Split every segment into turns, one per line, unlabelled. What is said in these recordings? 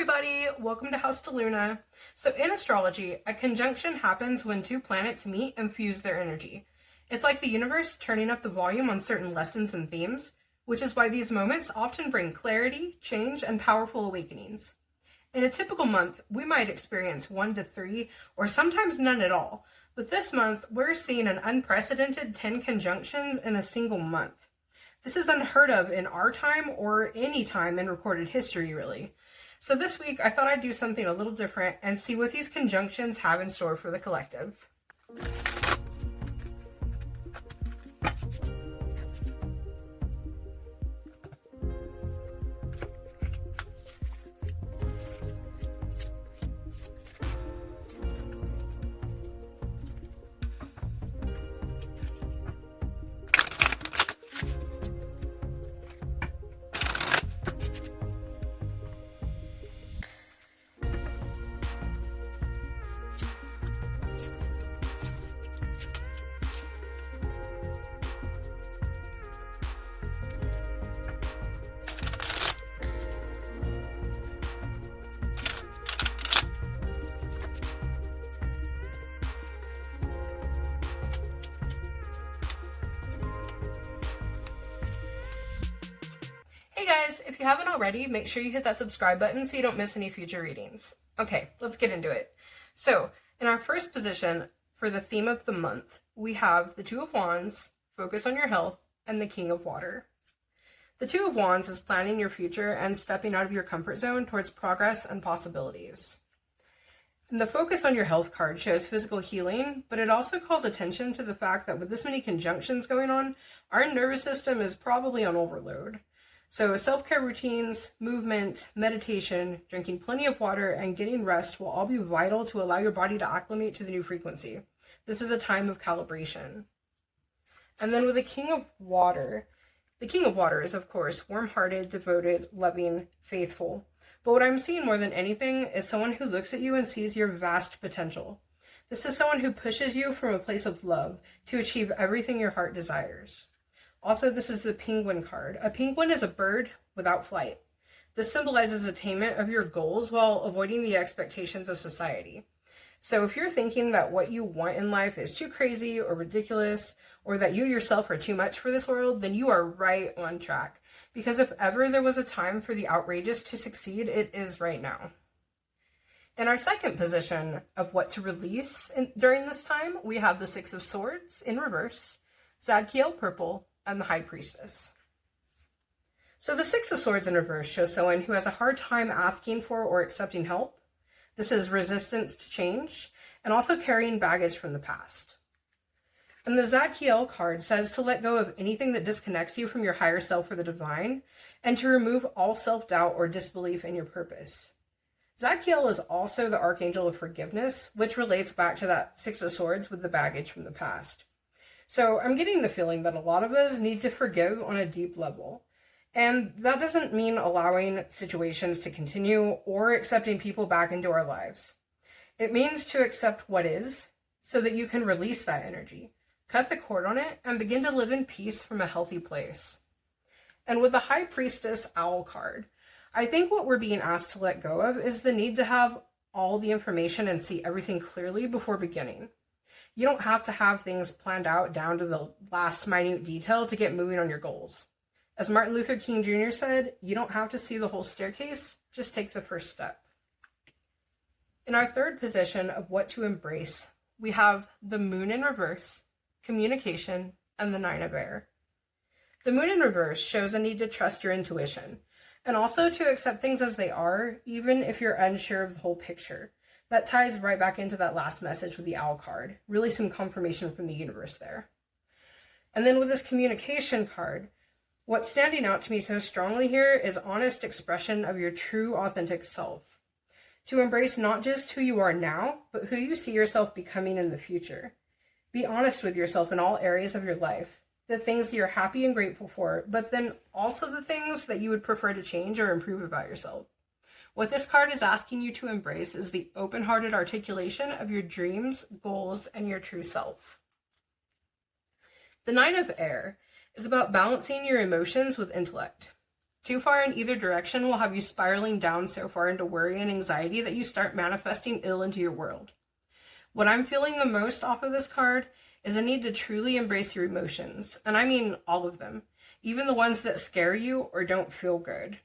everybody, welcome to DeLuna. So in astrology, a conjunction happens when two planets meet and fuse their energy. It's like the universe turning up the volume on certain lessons and themes, which is why these moments often bring clarity, change, and powerful awakenings. In a typical month, we might experience 1 to 3, or sometimes none at all, but this month, we're seeing an unprecedented 10 conjunctions in a single month. This is unheard of in our time or any time in recorded history, really. So this week, I thought I'd do something a little different and see what these conjunctions have in store for the collective. Hey guys, if you haven't already, make sure you hit that subscribe button so you don't miss any future readings. Okay, let's get into it. So, in our first position for the theme of the month, we have the Two of Wands, focus on your health, and the King of Water. The Two of Wands is planning your future and stepping out of your comfort zone towards progress and possibilities. And the focus on your health card shows physical healing, but it also calls attention to the fact that with this many conjunctions going on, our nervous system is probably on overload. So self-care routines, movement, meditation, drinking plenty of water, and getting rest will all be vital to allow your body to acclimate to the new frequency. This is a time of calibration. And then with the King of Water is, of course, warm-hearted, devoted, loving, faithful. But what I'm seeing more than anything is someone who looks at you and sees your vast potential. This is someone who pushes you from a place of love to achieve everything your heart desires. Also, this is the Penguin card. A penguin is a bird without flight. This symbolizes attainment of your goals while avoiding the expectations of society. So if you're thinking that what you want in life is too crazy or ridiculous, or that you yourself are too much for this world, then you are right on track. Because if ever there was a time for the outrageous to succeed, it is right now. In our second position of what to release during this time, we have the Six of Swords in reverse, Zadkiel purple, and the High Priestess. So the Six of Swords in reverse shows someone who has a hard time asking for or accepting help. This is resistance to change and also carrying baggage from the past. And the Zadkiel card says to let go of anything that disconnects you from your higher self or the divine and to remove all self-doubt or disbelief in your purpose. Zadkiel is also the Archangel of Forgiveness, which relates back to that Six of Swords with the baggage from the past. So I'm getting the feeling that a lot of us need to forgive on a deep level. And that doesn't mean allowing situations to continue or accepting people back into our lives. It means to accept what is so that you can release that energy, cut the cord on it, and begin to live in peace from a healthy place. And with the High Priestess Owl card, I think what we're being asked to let go of is the need to have all the information and see everything clearly before beginning. You don't have to have things planned out down to the last minute detail to get moving on your goals. As Martin Luther King Jr. said, you don't have to see the whole staircase, just take the first step. In our third position of what to embrace, we have the Moon in reverse, communication, and the Nine of Air. The Moon in reverse shows a need to trust your intuition, and also to accept things as they are, even if you're unsure of the whole picture. That ties right back into that last message with the Owl card. Really some confirmation from the universe there. And then with this communication card, what's standing out to me so strongly here is honest expression of your true, authentic self. To embrace not just who you are now, but who you see yourself becoming in the future. Be honest with yourself in all areas of your life. The things that you're happy and grateful for, but then also the things that you would prefer to change or improve about yourself. What this card is asking you to embrace is the open-hearted articulation of your dreams, goals, and your true self. The Nine of Air is about balancing your emotions with intellect. Too far in either direction will have you spiraling down so far into worry and anxiety that you start manifesting ill into your world. What I'm feeling the most off of this card is a need to truly embrace your emotions, and I mean all of them, even the ones that scare you or don't feel good.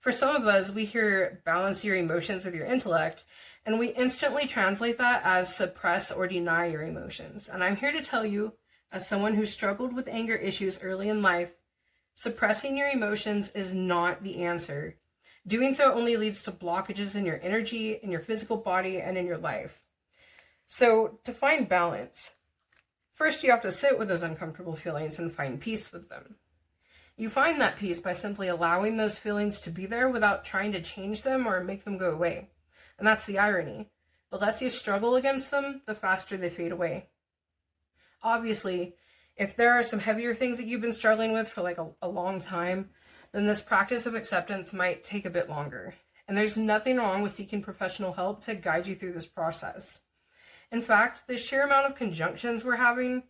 For some of us, we hear balance your emotions with your intellect, and we instantly translate that as suppress or deny your emotions. And I'm here to tell you, as someone who struggled with anger issues early in life, suppressing your emotions is not the answer. Doing so only leads to blockages in your energy, in your physical body, and in your life. So to find balance, first you have to sit with those uncomfortable feelings and find peace with them. You find that peace by simply allowing those feelings to be there without trying to change them or make them go away. And that's the irony. The less you struggle against them, the faster they fade away. Obviously, if there are some heavier things that you've been struggling with for like a long time, then this practice of acceptance might take a bit longer. And there's nothing wrong with seeking professional help to guide you through this process. In fact, the sheer amount of conjunctions we're having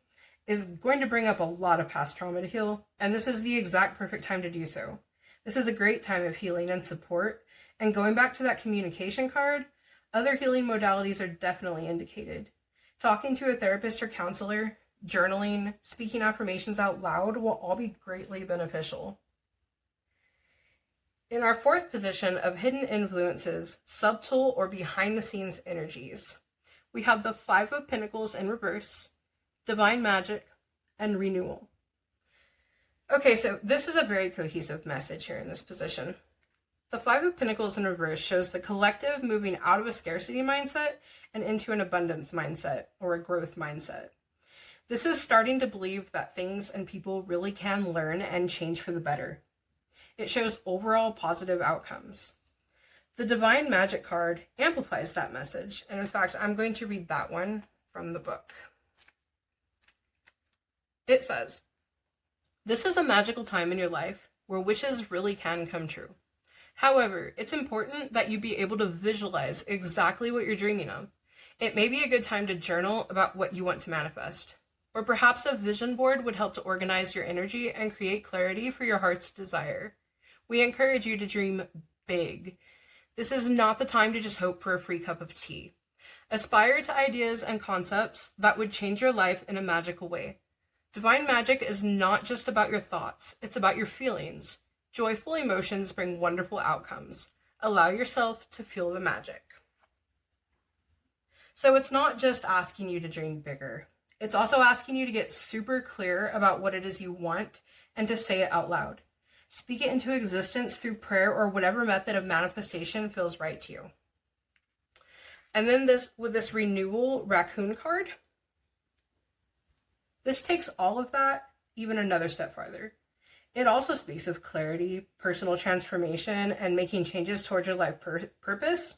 is going to bring up a lot of past trauma to heal, and this is the exact perfect time to do so. This is a great time of healing and support, and going back to that communication card, other healing modalities are definitely indicated. Talking to a therapist or counselor, journaling, speaking affirmations out loud will all be greatly beneficial. In our fourth position of hidden influences, subtle or behind-the-scenes energies, we have the Five of Pentacles in reverse, Divine Magic, and Renewal. Okay, so this is a very cohesive message here in this position. The Five of Pentacles in reverse shows the collective moving out of a scarcity mindset and into an abundance mindset or a growth mindset. This is starting to believe that things and people really can learn and change for the better. It shows overall positive outcomes. The Divine Magic card amplifies that message, and in fact, I'm going to read that one from the book. It says, "This is a magical time in your life where wishes really can come true. However, it's important that you be able to visualize exactly what you're dreaming of. It may be a good time to journal about what you want to manifest. Or perhaps a vision board would help to organize your energy and create clarity for your heart's desire. We encourage you to dream big. This is not the time to just hope for a free cup of tea. Aspire to ideas and concepts that would change your life in a magical way. Divine Magic is not just about your thoughts, it's about your feelings. Joyful emotions bring wonderful outcomes. Allow yourself to feel the magic." So it's not just asking you to dream bigger. It's also asking you to get super clear about what it is you want and to say it out loud. Speak it into existence through prayer or whatever method of manifestation feels right to you. And then with this Renewal Raccoon card, this takes all of that even another step farther. It also speaks of clarity, personal transformation, and making changes towards your life purpose.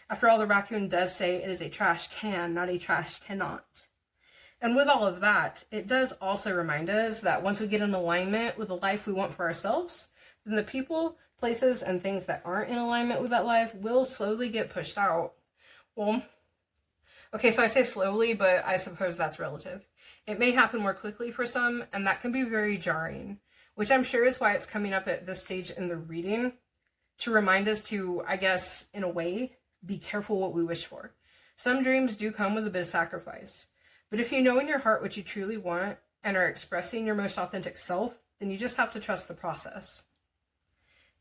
After all, the raccoon does say it is a trash can, not a trash cannot. And with all of that, it does also remind us that once we get in alignment with the life we want for ourselves, then the people, places, and things that aren't in alignment with that life will slowly get pushed out. Well, okay, so I say slowly, but I suppose that's relative. It may happen more quickly for some, and that can be very jarring, which I'm sure is why it's coming up at this stage in the reading, to remind us to, I guess, in a way, be careful what we wish for. Some dreams do come with a bit of sacrifice, but if you know in your heart what you truly want and are expressing your most authentic self, then you just have to trust the process.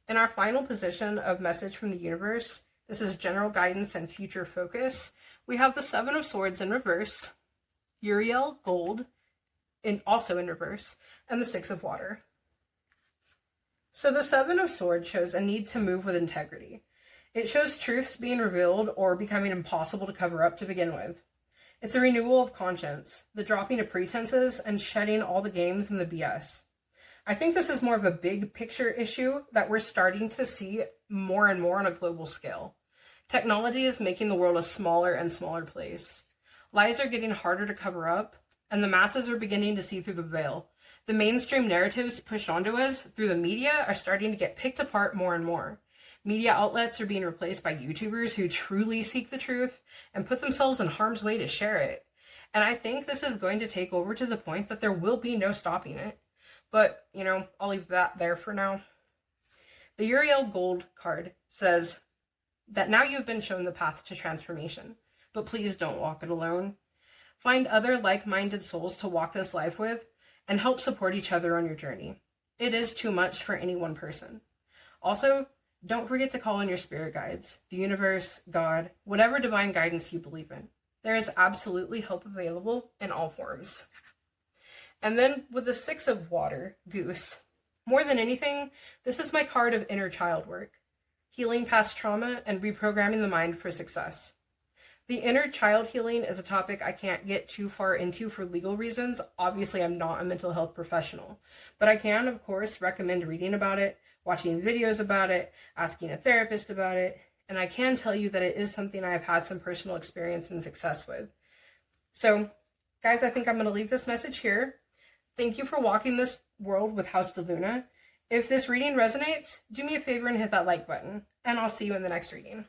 In our final position of message from the universe, this is general guidance and future focus, we have the Seven of Swords in reverse, Uriel Gold, also in reverse, and the Six of Water. So the Seven of Swords shows a need to move with integrity. It shows truths being revealed or becoming impossible to cover up to begin with. It's a renewal of conscience, the dropping of pretenses, and shedding all the games and the BS. I think this is more of a big picture issue that we're starting to see more and more on a global scale. Technology is making the world a smaller and smaller place. Lies are getting harder to cover up, and the masses are beginning to see through the veil. The mainstream narratives pushed onto us through the media are starting to get picked apart more and more. Media outlets are being replaced by YouTubers who truly seek the truth and put themselves in harm's way to share it. And I think this is going to take over to the point that there will be no stopping it. But, I'll leave that there for now. The Uriel Gold card says that now you've been shown the path to transformation, but please don't walk it alone. Find other like-minded souls to walk this life with and help support each other on your journey. It is too much for any one person. Also, don't forget to call on your spirit guides, the universe, God, whatever divine guidance you believe in. There is absolutely help available in all forms. And then with the Six of Water, Goose. More than anything, this is my card of inner child work, healing past trauma and reprogramming the mind for success. The inner child healing is a topic I can't get too far into for legal reasons. Obviously, I'm not a mental health professional, but I can, of course, recommend reading about it, watching videos about it, asking a therapist about it, and I can tell you that it is something I have had some personal experience and success with. So, guys, I think I'm going to leave this message here. Thank you for walking this world with House DeLuna. If this reading resonates, do me a favor and hit that like button, and I'll see you in the next reading.